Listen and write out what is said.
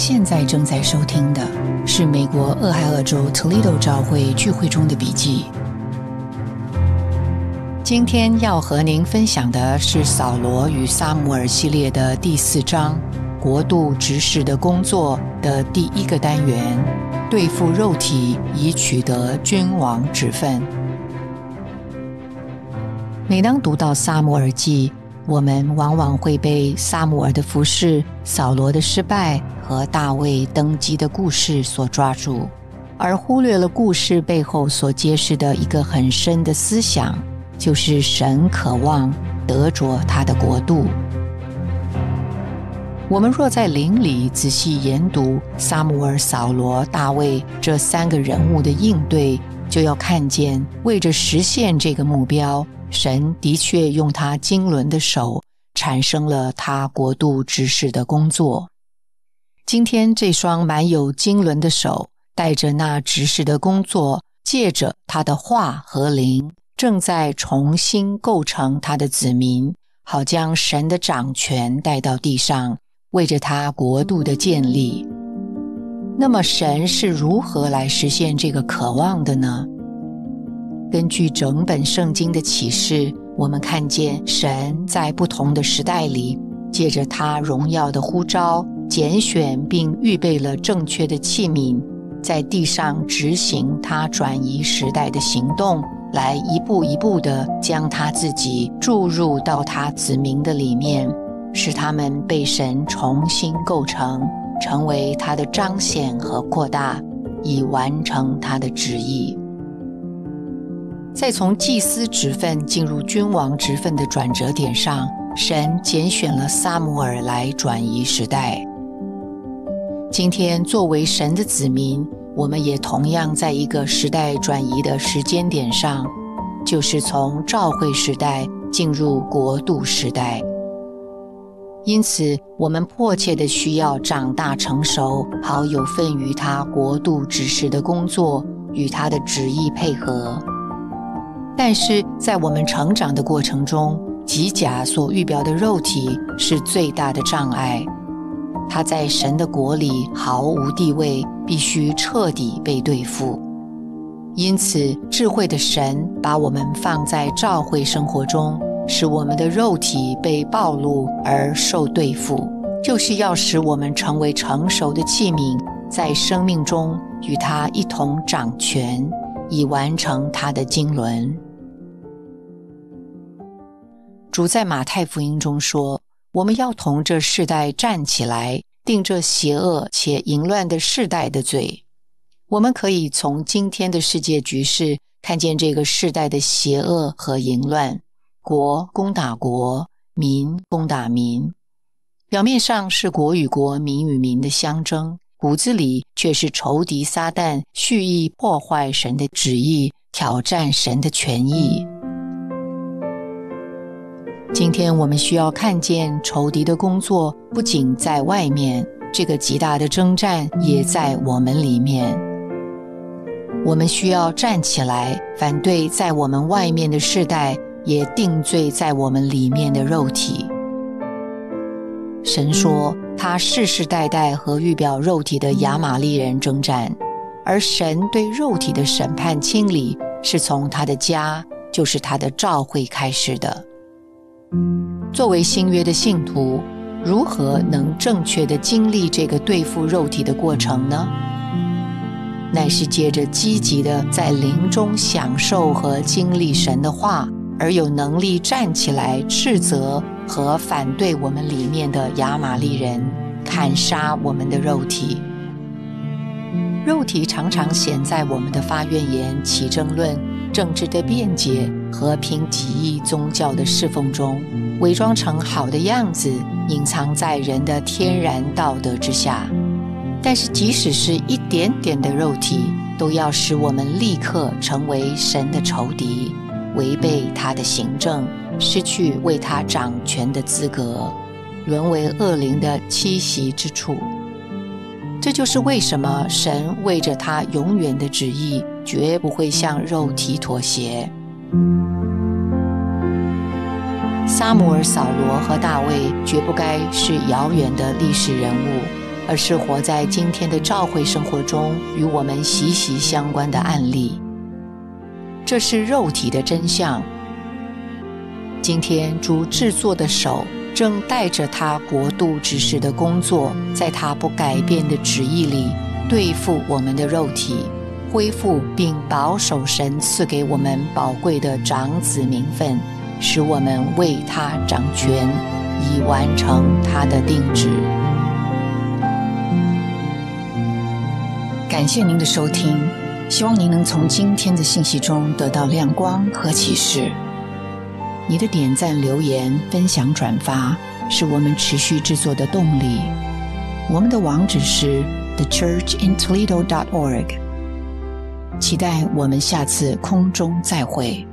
现在正在收听的是美国俄亥俄州 Toledo 教会聚会中的笔记。今天要和您分享的是扫罗与撒母耳系列的第4章，国度执事的工作的第1个单元，对付肉体以取得君王之分。每当读到撒母耳记，我们往往会被撒母耳的服事、扫罗的失败和大卫登基的故事所抓住，而忽略了故事背后所揭示的一个很深的思想，就是神渴望得着他的国度。我们若在灵里仔细研读撒母耳、扫罗、大卫这3个人物的应对，就要看见为着实现这个目标，神的确用他经纶的手产生了他国度执事的工作。今天这双满有经纶的手带着那执事的工作，借着他的话和灵，正在重新构成他的子民，好将神的掌权带到地上，为着他国度的建立。那么神是如何来实现这个渴望的呢？根据整本圣经的启示，我们看见神在不同的时代里，借着他荣耀的呼召，拣选并预备了正确的器皿，在地上执行他转移时代的行动，来一步一步地将他自己注入到他子民的里面，使他们被神重新构成，成为他的彰显和扩大，以完成他的旨意。在从祭司职分进入君王职分的转折点上，神拣选了撒母耳来转移时代。今天作为神的子民，我们也同样在一个时代转移的时间点上，就是从召会时代进入国度时代。因此我们迫切地需要长大成熟，好有份于他国度执事的工作，与他的旨意配合。但是在我们成长的过程中，己甲所预表的肉体是最大的障碍，它在神的国里毫无地位，必须彻底被对付。因此智慧的神把我们放在召会生活中，使我们的肉体被暴露而受对付，就是要使我们成为成熟的器皿，在生命中与他一同掌权，以完成他的经纶。主在马太福音中说，我们要同这世代站起来，定这邪恶且淫乱的世代的罪。我们可以从今天的世界局势看见这个世代的邪恶和淫乱，国攻打国，民攻打民。表面上是国与国、民与民的相争，骨子里却是仇敌撒旦蓄意破坏神的旨意，挑战神的权益。今天我们需要看见仇敌的工作不仅在外面，这个极大的征战也在我们里面。我们需要站起来，反对在我们外面的世代，也定罪在我们里面的肉体。神说他世世代代和预表肉体的亚玛利人征战，而神对肉体的审判清理是从他的家，就是他的召会开始的。作为新约的信徒，如何能正确地经历这个对付肉体的过程呢？乃是借着积极地在灵中享受和经历神的话，而有能力站起来斥责和反对我们里面的亚玛利人，砍杀我们的肉体。肉体常常显在我们的发怨言、起争论、政治的辩解、和平起义、宗教的侍奉中，伪装成好的样子，隐藏在人的天然道德之下。但是即使是一点点的肉体，都要使我们立刻成为神的仇敌，违背他的行政，失去为他掌权的资格，沦为恶灵的栖息之处。这就是为什么神为着他永远的旨意，绝不会向肉体妥协。撒母耳、扫罗和大卫绝不该是遥远的历史人物，而是活在今天的教会生活中与我们息息相关的案例。这是肉体的真相。今天主制作的手正带着他国度指示的工作，在他不改变的旨意里对付我们的肉体，恢复并保守神赐给我们宝贵的长子名分，使我们为他掌权，以完成他的定旨。感谢您的收听，希望您能从今天的信息中得到亮光和启示。你的点赞、留言、分享、转发是我们持续制作的动力。我们的网址是 thechurchintoledo.org。期待我们下次空中再会。